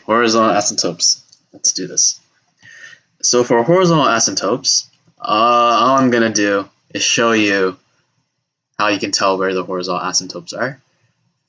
horizontal asymptotes. Let's do this. So for horizontal asymptotes, all I'm going to do is show you how you can tell where the horizontal asymptotes are.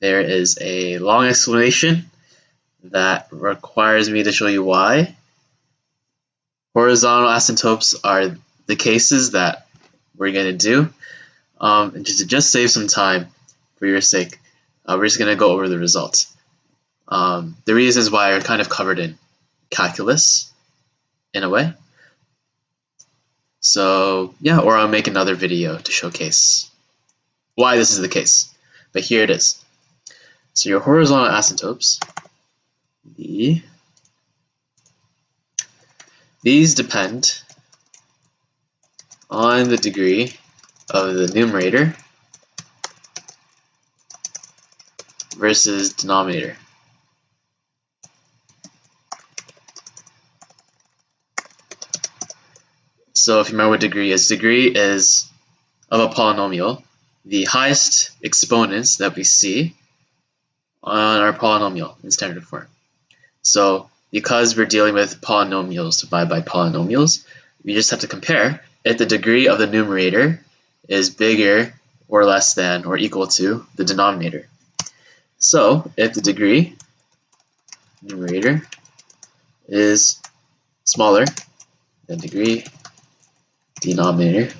There is a long explanation that requires me to show you why. Horizontal asymptotes are the cases that we're going to do. And just to just save some time for your sake, we're just going to go over the results. The reasons why are kind of covered in calculus in a way. So yeah, or I'll make another video to showcase why this is the case. But here it is. So your horizontal asymptotes, these depend on the degree of the numerator versus denominator. So if you remember what degree is of a polynomial, the highest exponents that we see on our polynomial in standard form. So because we're dealing with polynomials divided by polynomials, we just have to compare if the degree of the numerator is bigger or less than or equal to the denominator. So if the degree numerator is smaller than degree denominator,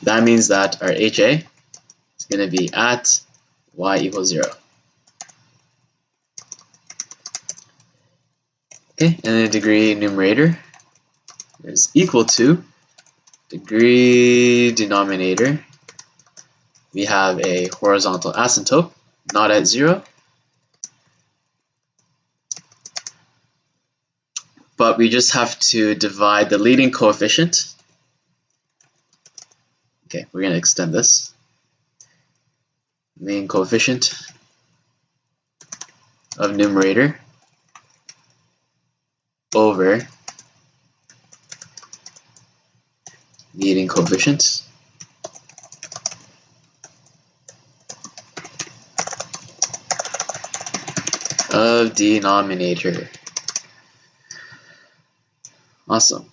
that means that our HA is going to be at y equals 0. Okay, and the degree numerator is equal to degree denominator. We have a horizontal asymptote, not at 0. But we just have to divide the leading coefficient. Okay, we're going to extend this. Leading coefficient of numerator over leading coefficient of denominator. Awesome.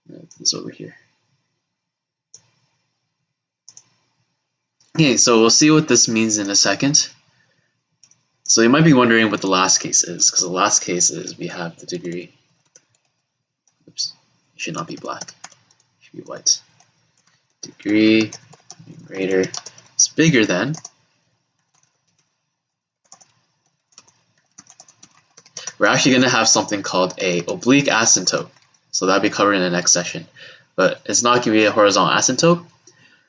Put this over here. Okay, so we'll see what this means in a second. So you might be wondering what the last case is, because the last case is we have the degree. Oops, it should not be black. It should be white. Degree numerator is bigger than. We're actually going to have something called a oblique asymptote. So that'll be covered in the next session. But it's not going to be a horizontal asymptote.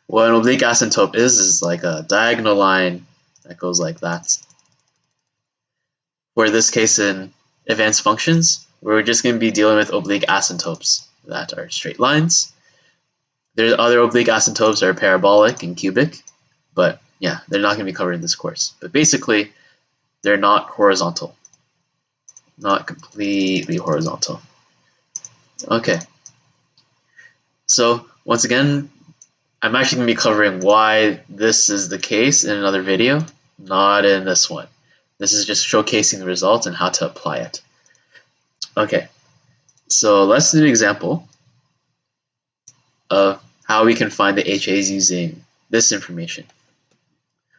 What an oblique asymptote is like a diagonal line that goes like that. For this case in advanced functions, we're just going to be dealing with oblique asymptotes that are straight lines. There's other oblique asymptotes that are parabolic and cubic, but yeah, they're not going to be covered in this course. But basically, they're not horizontal. Not completely horizontal. Okay. So once again, I'm actually going to be covering why this is the case in another video, not in this one. This is just showcasing the results and how to apply it. Okay, so let's do an example of how we can find the HAs using this information.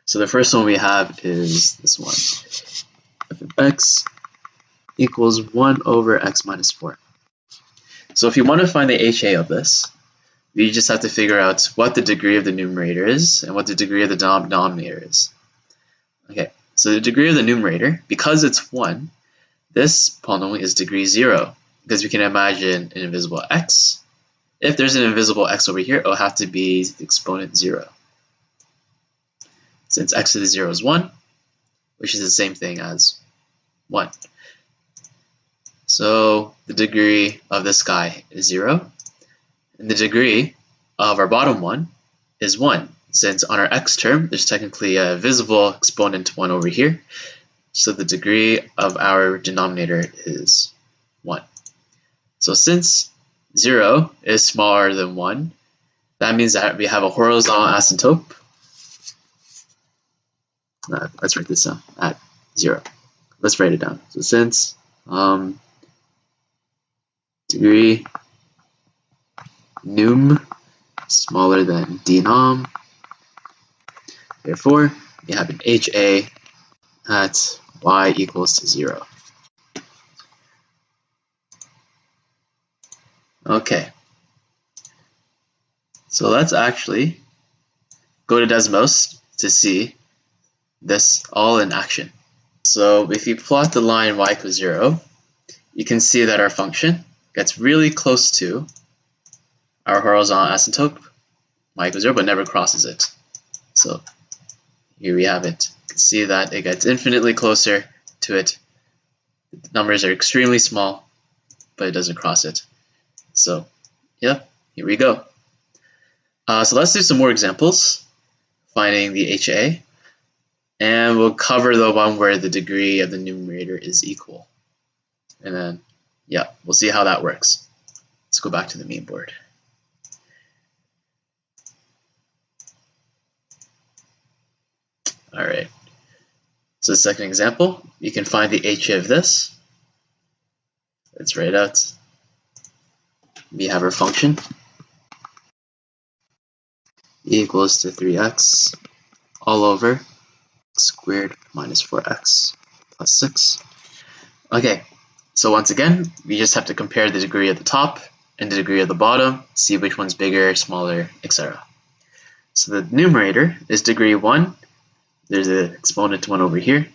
So the first one we have is this one. F of x equals 1 over x minus 4. So if you want to find the HA of this, we just have to figure out what the degree of the numerator is and what the degree of the denominator is. Okay, so the degree of the numerator, because it's 1, this polynomial is degree 0, because we can imagine an invisible x. If there's an invisible x over here, it will have to be the exponent 0. Since x to the 0 is 1, which is the same thing as 1. So the degree of this guy is 0, and the degree of our bottom one is 1. Since on our x term, there's technically a visible exponent 1 over here, so the degree of our denominator is 1. So since 0 is smaller than 1, that means that we have a horizontal asymptote let's write this down at 0. Let's write it down. So since degree num smaller than denom, therefore we have an HA at y equals to 0. Okay, so let's actually go to Desmos to see this all in action. So if you plot the line y equals 0, you can see that our function gets really close to our horizontal asymptote, y equals 0, but never crosses it. So here we have it. You can see that it gets infinitely closer to it. The numbers are extremely small, but it doesn't cross it. So yeah, here we go. So let's do some more examples, finding the HA, and we'll cover the one where the degree of the numerator is equal. And then, yeah, we'll see how that works. Let's go back to the main board. All right, so the second example, you can find the HA of this. Let's write it out. We have our function equals to 3x all over x squared minus 4x plus 6. Okay, so once again, we just have to compare the degree of the top and the degree of the bottom, see which one's bigger, smaller, etc. So the numerator is degree 1. There's an exponent 1 over here.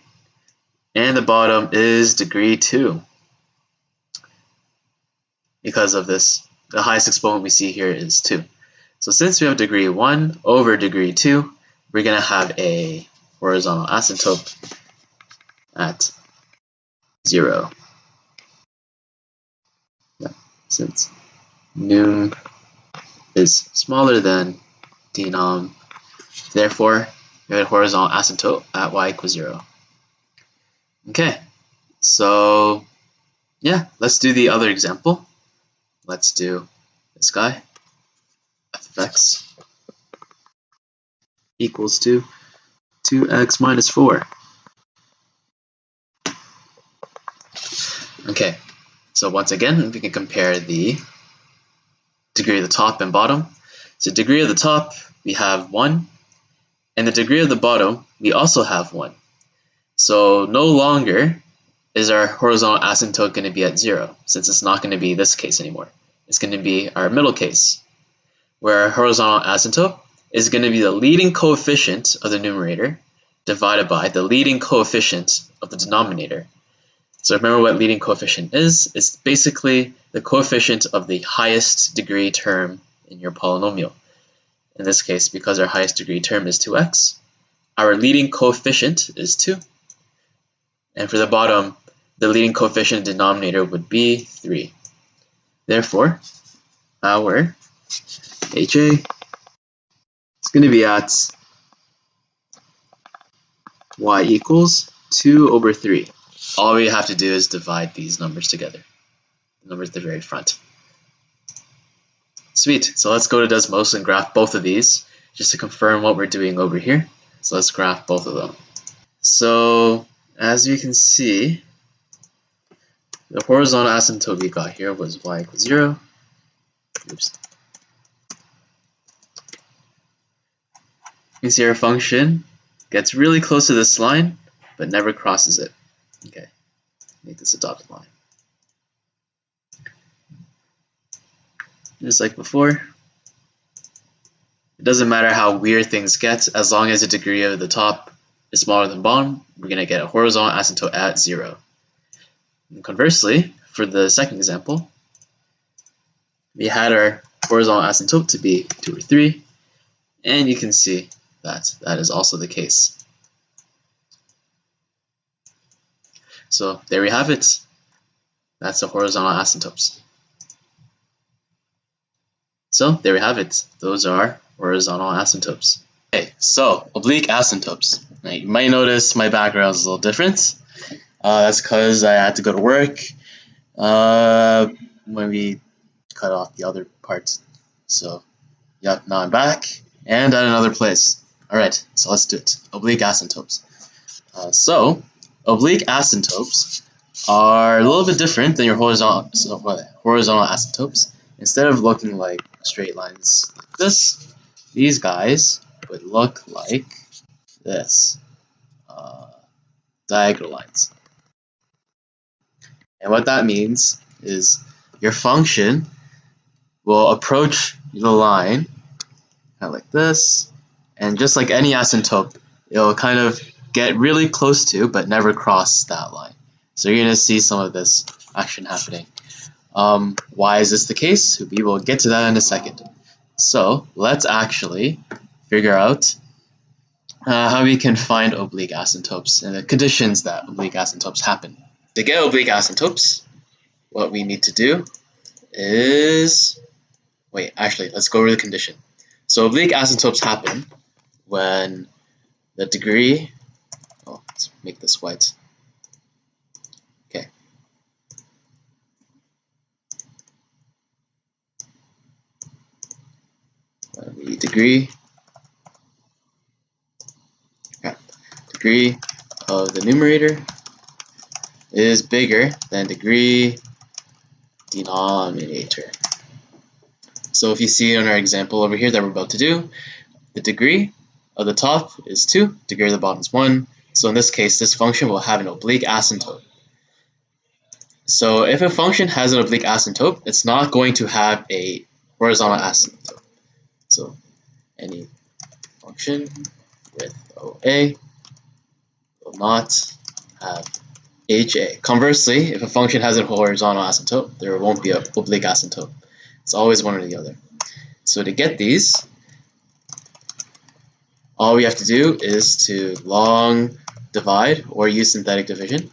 And the bottom is degree 2. Because of this, the highest exponent we see here is 2. So since we have degree 1 over degree 2, we're going to have a horizontal asymptote at 0. Yeah, since num is smaller than denom, therefore we have a horizontal asymptote at y equals 0. Okay, so yeah, let's do the other example. Let's do this guy, f of x equals to 2x minus 4. Okay, so once again, we can compare the degree of the top and bottom. So degree of the top, we have 1, and the degree of the bottom, we also have 1. So no longer is our horizontal asymptote going to be at 0, since it's not going to be this case anymore. It's going to be our middle case, where our horizontal asymptote is going to be the leading coefficient of the numerator divided by the leading coefficient of the denominator. So remember what leading coefficient is. It's basically the coefficient of the highest degree term in your polynomial. In this case, because our highest degree term is 2x, our leading coefficient is 2. And for the bottom, the leading coefficient denominator would be 3. Therefore, our HA is going to be at y equals 2 over 3. All we have to do is divide these numbers together. The numbers at the very front. Sweet. So let's go to Desmos and graph both of these just to confirm what we're doing over here. So let's graph both of them. So as you can see, the horizontal asymptote we got here was y equals 0. Oops. You can see our function gets really close to this line, but never crosses it. Okay, make this a dotted line. Just like before, it doesn't matter how weird things get, as long as the degree of the top is smaller than bottom, we're going to get a horizontal asymptote at 0. And conversely, for the second example, we had our horizontal asymptote to be 2 or 3, and you can see that that is also the case. So there we have it. That's the horizontal asymptotes. So there we have it. Those are horizontal asymptotes. Okay, so oblique asymptotes. Now, you might notice my background is a little different. That's because I had to go to work when we cut off the other parts. So, yep, now I'm back and at another place. Alright, so let's do it. Oblique asymptotes. So oblique asymptotes are a little bit different than your horizontal asymptotes. Instead of looking like straight lines like this, these guys would look like this, diagonal lines. And what that means is your function will approach the line kind of like this, and just like any asymptote, it'll kind of get really close to but never cross that line. So you're going to see some of this action happening. Why is this the case? We will get to that in a second. So let's actually figure out how we can find oblique asymptotes and the conditions that oblique asymptotes happen. To get oblique asymptotes, what we need to do is... let's go over the condition. So oblique asymptotes happen when the degree... let's make this white. Okay. When the degree of the numerator is bigger than degree denominator. So if you see in our example over here that we're about to do, the degree of the top is 2, degree of the bottom is 1. So in this case, this function will have an oblique asymptote. So if a function has an oblique asymptote, it's not going to have a horizontal asymptote. So any function with OA will not have HA. Conversely, if a function has a horizontal asymptote, there won't be an oblique asymptote. It's always one or the other. So to get these, all we have to do is to long divide or use synthetic division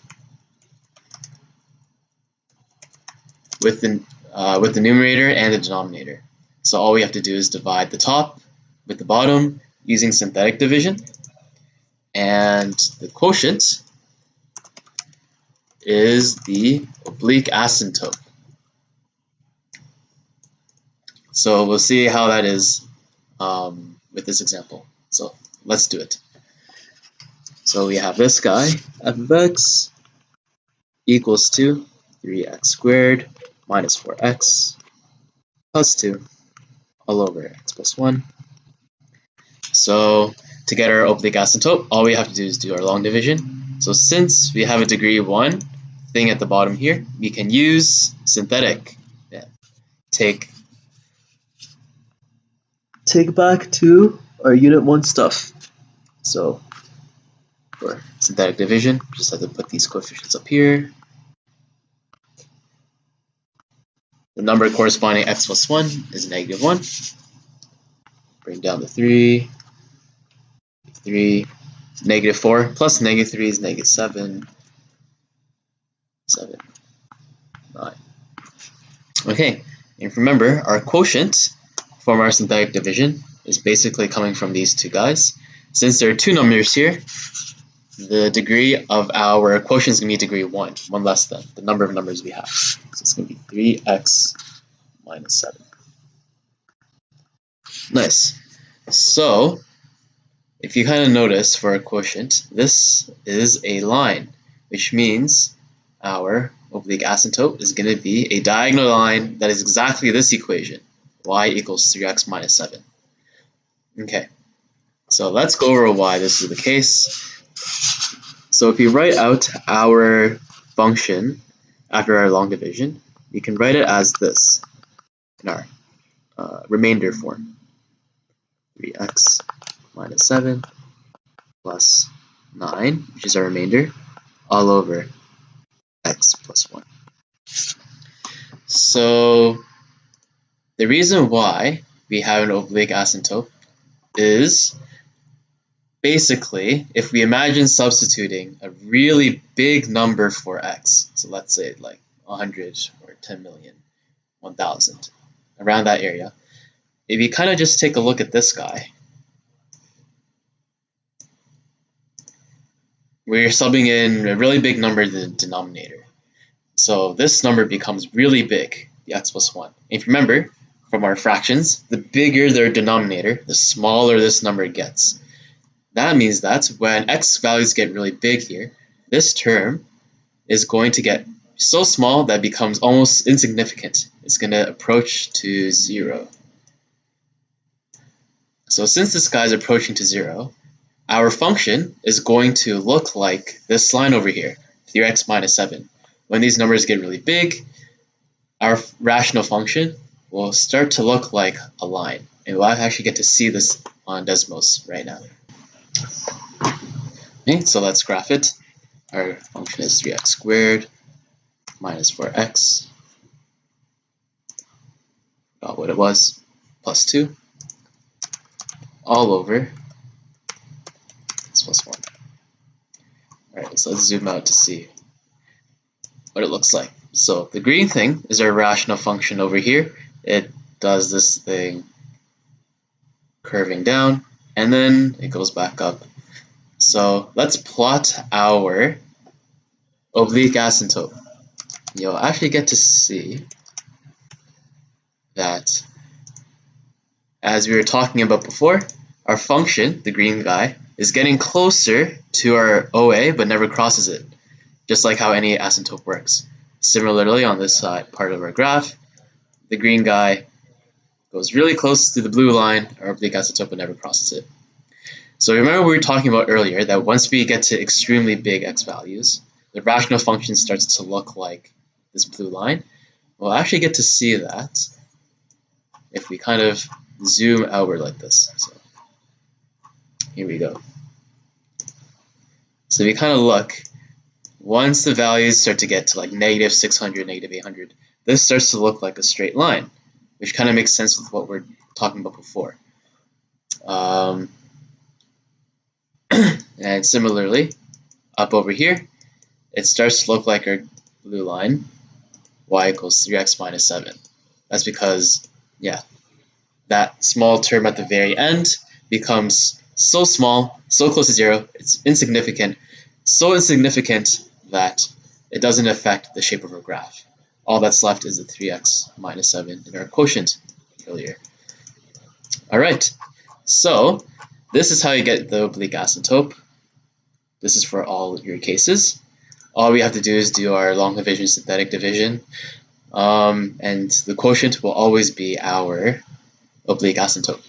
with the numerator and the denominator. So all we have to do is divide the top with the bottom using synthetic division, and the quotient is the oblique asymptote. So we'll see how that is with this example. So let's do it. So we have this guy, f of x equals to 3x squared minus 4x plus 2 all over x plus 1. So to get our oblique asymptote, all we have to do is do our long division. So since we have a degree 1 thing at the bottom here, we can use synthetic. Yeah. Take back to our unit 1 stuff. So for synthetic division, just have to put these coefficients up here. The number corresponding x plus 1 is negative 1. Bring down the 3, negative 4 plus negative 3 is negative 7, 9. Okay, and remember, our quotient from our synthetic division is basically coming from these two guys. Since there are two numbers here, the degree of our quotient is going to be degree 1 less than the number of numbers we have. So it's going to be 3x minus 7. Nice. So if you kind of notice for a quotient, this is a line, which means our oblique asymptote is going to be a diagonal line that is exactly this equation, y equals 3x minus 7. Okay, so let's go over why this is the case. So if you write out our function after our long division, you can write it as this in our remainder form. 3x minus 7 plus 9, which is our remainder, all over x plus 1. So the reason why we have an oblique asymptote is basically if we imagine substituting a really big number for x, so let's say like 100 or 10 million, 1,000, around that area, if you kind of just take a look at this guy, we're subbing in a really big number to the denominator. So this number becomes really big, the x plus 1. If you remember, from our fractions, the bigger their denominator, the smaller this number gets. that means that when x values get really big here, this term is going to get so small that it becomes almost insignificant. It's going to approach to 0. So since this guy is approaching to 0, our function is going to look like this line over here, 3x minus 7. When these numbers get really big, our rational function will start to look like a line. And we'll actually get to see this on Desmos right now. Okay, so let's graph it. Our function is 3x squared minus 4x, forgot what it was, plus 2, all over x plus 1. Alright, so let's zoom out to see what it looks like. So the green thing is our rational function over here. It does this thing curving down, and then it goes back up. So let's plot our oblique asymptote. You'll actually get to see that, as we were talking about before, our function, the green guy, is getting closer to our OA but never crosses it, just like how any asymptote works. Similarly, on this side part of our graph, the green guy goes really close to the blue line, our oblique asymptote, but never crosses it. So remember we were talking about earlier that once we get to extremely big x values, the rational function starts to look like this blue line. We'll actually get to see that if we kind of zoom outward like this. So here we go. So if we kind of look, once the values start to get to like negative 600, negative 800, this starts to look like a straight line, which kind of makes sense with what we're talking about before. And similarly, up over here, it starts to look like our blue line, y equals 3x minus 7. That's because, yeah, that small term at the very end becomes so small, so close to 0, it's insignificant, so insignificant that it doesn't affect the shape of our graph. All that's left is the 3x minus 7 in our quotient earlier. Alright, so this is how you get the oblique asymptote. This is for all your cases. All we have to do is do our long division, synthetic division, and the quotient will always be our oblique asymptote.